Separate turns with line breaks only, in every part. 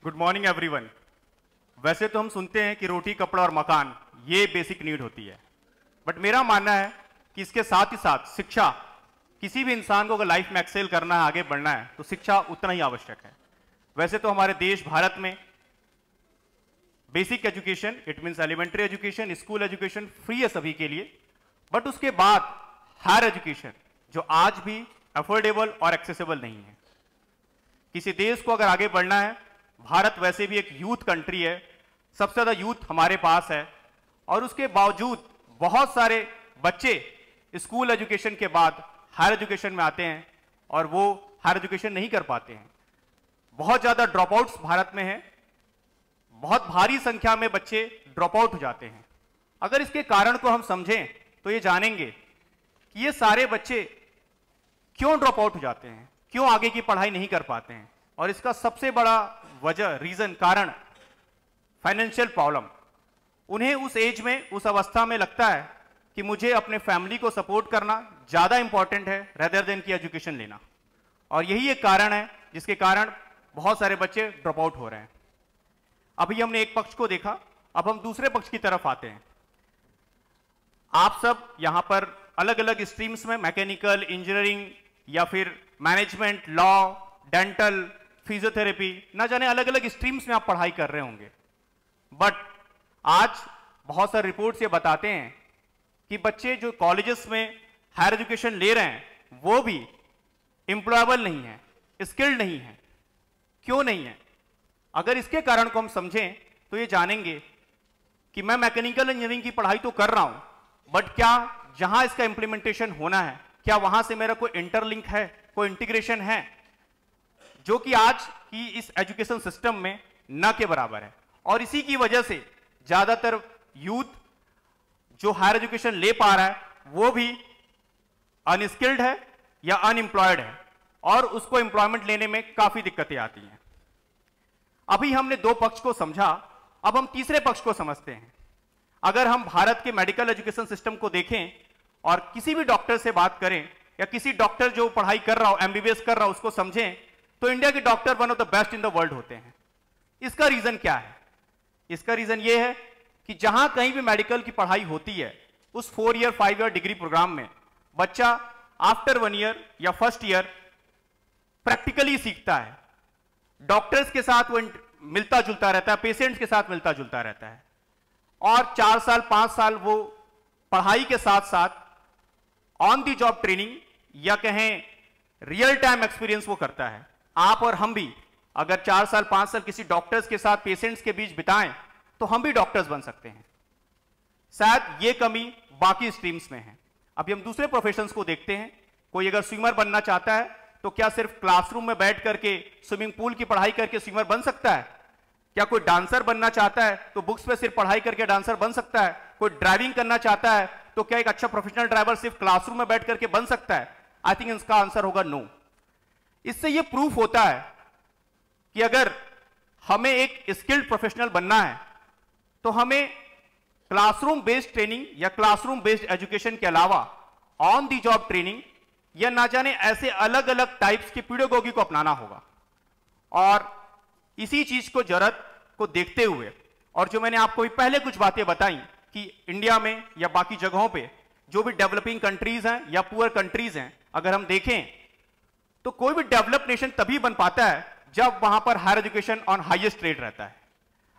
Good morning everyone. वैसे तो हम सुनते हैं कि रोटी, कपड़ा और मकान ये बेसिक नीड होती है, बट मेरा मानना है कि इसके साथ ही साथ शिक्षा, किसी भी इंसान को अगर लाइफ में एक्सेल करना है, आगे बढ़ना है, तो शिक्षा उतना ही आवश्यक है। वैसे तो हमारे देश भारत में basic education, it means elementary education, school education free है सभी के लिए, बट उसके बाद हायर एजुकेशन जो आज भी अफोर्डेबल और एक्सेसिबल नहीं है। किसी देश को अगर आगे बढ़ना है, भारत वैसे भी एक यूथ कंट्री है, सबसे ज्यादा यूथ हमारे पास है, और उसके बावजूद बहुत सारे बच्चे स्कूल एजुकेशन के बाद हायर एजुकेशन में आते हैं और वो हायर एजुकेशन नहीं कर पाते हैं। बहुत ज्यादा ड्रॉप आउट्स भारत में है, बहुत भारी संख्या में बच्चे ड्रॉप आउट हो जाते हैं। अगर इसके कारण को हम समझें तो ये जानेंगे कि ये सारे बच्चे क्यों ड्रॉप आउट हो जाते हैं, क्यों आगे की पढ़ाई नहीं कर पाते हैं, और इसका सबसे बड़ा वजह, रीजन, कारण फाइनेंशियल प्रॉब्लम। उन्हें उस एज में, उस अवस्था में लगता है कि मुझे अपने फैमिली को सपोर्ट करना ज्यादा इंपॉर्टेंट है रेदर देन की एजुकेशन लेना, और यही एक कारण है जिसके कारण बहुत सारे बच्चे ड्रॉप आउट हो रहे हैं। अभी हमने एक पक्ष को देखा, अब हम दूसरे पक्ष की तरफ आते हैं। आप सब यहां पर अलग अलग स्ट्रीम्स में, मैकेनिकल, इंजीनियरिंग या फिर मैनेजमेंट, लॉ, डेंटल, फिजियोथेरेपी, ना जाने अलग अलग स्ट्रीम्स में आप पढ़ाई कर रहे होंगे, बट आज बहुत सारे रिपोर्ट्स ये बताते हैं कि बच्चे जो कॉलेजेस में हायर एजुकेशन ले रहे हैं वो भी एम्प्लॉयबल नहीं है, स्किल्ड नहीं है। क्यों नहीं है? अगर इसके कारण को हम समझें तो ये जानेंगे कि मैं मैकेनिकल इंजीनियरिंग की पढ़ाई तो कर रहा हूं, बट क्या जहां इसका इंप्लीमेंटेशन होना है, क्या वहां से मेरा कोई इंटरलिंक है, कोई इंटीग्रेशन है, जो कि आज की इस एजुकेशन सिस्टम में न के बराबर है। और इसी की वजह से ज्यादातर यूथ जो हायर एजुकेशन ले पा रहा है वो भी अनस्किल्ड है या अनएम्प्लॉयड है, और उसको एम्प्लॉयमेंट लेने में काफी दिक्कतें आती हैं। अभी हमने दो पक्ष को समझा, अब हम तीसरे पक्ष को समझते हैं। अगर हम भारत के मेडिकल एजुकेशन सिस्टम को देखें और किसी भी डॉक्टर से बात करें, या किसी डॉक्टर जो पढ़ाई कर रहा हो, एमबीबीएस कर रहा हो, उसको समझें, तो इंडिया के doctor one of the best in the world होते हैं। इसका रीजन क्या है? इसका रीजन यह है कि जहां कहीं भी मेडिकल की पढ़ाई होती है, उस 4 ईयर 5 ईयर डिग्री प्रोग्राम में बच्चा आफ्टर 1 ईयर या फर्स्ट ईयर प्रैक्टिकली सीखता है, डॉक्टर्स के साथ वो मिलता जुलता रहता है, पेशेंट्स के साथ मिलता जुलता रहता है, और 4 साल 5 साल वो पढ़ाई के साथ साथ ऑन दी जॉब ट्रेनिंग या कहें रियल टाइम एक्सपीरियंस वो करता है। आप और हम भी अगर 4 साल 5 साल किसी डॉक्टर्स के साथ पेशेंट्स के बीच बिताएं तो हम भी डॉक्टर्स बन सकते हैं। शायद ये कमी बाकी स्ट्रीम्स में है। अभी हम दूसरे प्रोफेशंस को देखते हैं। कोई अगर स्विमर बनना चाहता है तो क्या सिर्फ क्लासरूम में बैठ करके स्विमिंग पूल की पढ़ाई करके स्विमर बन सकता है? क्या कोई डांसर बनना चाहता है तो बुक्स पे सिर्फ पढ़ाई करके डांसर बन सकता है? कोई ड्राइविंग करना चाहता है तो क्या एक अच्छा प्रोफेशनल ड्राइवर सिर्फ क्लासरूम में बैठ करके बन सकता है? आई थिंक इसका आंसर होगा नो। इससे यह प्रूफ होता है कि अगर हमें एक स्किल्ड प्रोफेशनल बनना है तो हमें क्लासरूम बेस्ड ट्रेनिंग या क्लासरूम बेस्ड एजुकेशन के अलावा ऑन दी जॉब ट्रेनिंग या ना जाने ऐसे अलग अलग टाइप्स की पेडागोजी को अपनाना होगा। और इसी चीज को जरूरत को देखते हुए, और जो मैंने आपको भी पहले कुछ बातें बताई कि इंडिया में या बाकी जगहों पे जो भी डेवलपिंग कंट्रीज हैं या पुअर कंट्रीज हैं, अगर हम देखें तो कोई भी डेवलप नेशन तभी बन पाता है जब वहां पर higher education on highest rate रहता है।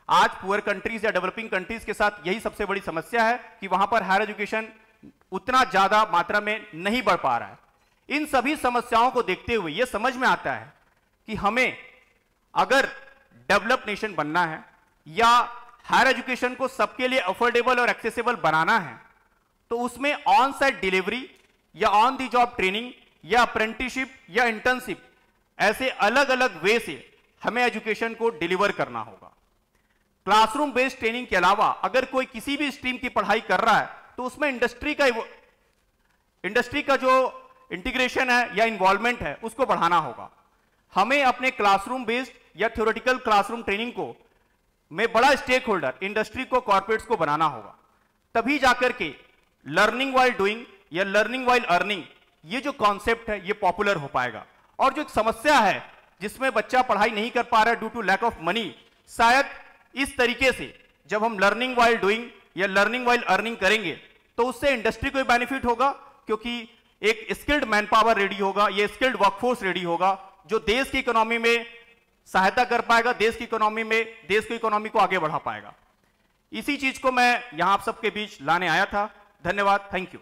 आज पुअर कंट्रीज या डेवलपिंग कंट्रीज के साथ यही सबसे बड़ी समस्या है कि वहां पर हायर एजुकेशन उतना ज्यादा मात्रा में नहीं बढ़ पा रहा है। इन सभी समस्याओं को देखते हुए यह समझ में आता है कि हमें अगर डेवलप नेशन बनना है या हायर एजुकेशन को सबके लिए अफोर्डेबल और एक्सेसिबल बनाना है, तो उसमें ऑन साइट डिलीवरी या ऑन दी जॉब ट्रेनिंग या अप्रेंटिसशिप या इंटर्नशिप, ऐसे अलग अलग वे से हमें एजुकेशन को डिलीवर करना होगा। क्लासरूम बेस्ड ट्रेनिंग के अलावा अगर कोई किसी भी स्ट्रीम की पढ़ाई कर रहा है तो उसमें इंडस्ट्री का जो इंटीग्रेशन है या इन्वॉल्वमेंट है उसको बढ़ाना होगा। हमें अपने क्लासरूम बेस्ड या थ्योरेटिकल क्लासरूम ट्रेनिंग को में बड़ा स्टेक होल्डर इंडस्ट्री को, कॉर्पोरेट्स को बनाना होगा। तभी जाकर के लर्निंग वाइल डूइंग या लर्निंग वाइल अर्निंग, ये जो कॉन्सेप्ट है ये पॉपुलर हो पाएगा। और जो एक समस्या है जिसमें बच्चा पढ़ाई नहीं कर पा रहा है due to lack of money, शायद इस तरीके से जब हम लर्निंग वाइल डूइंग या लर्निंग वाइल अर्निंग करेंगे तो उससे इंडस्ट्री को बेनिफिट होगा, क्योंकि एक स्किल्ड मैन पावर रेडी होगा, ये स्किल्ड वर्कफोर्स रेडी होगा जो देश की इकोनॉमी में सहायता कर पाएगा, देश की इकोनॉमी में देश की इकोनॉमी को आगे बढ़ा पाएगा। इसी चीज को मैं यहां आप सबके बीच लाने आया था। धन्यवाद, थैंक यू।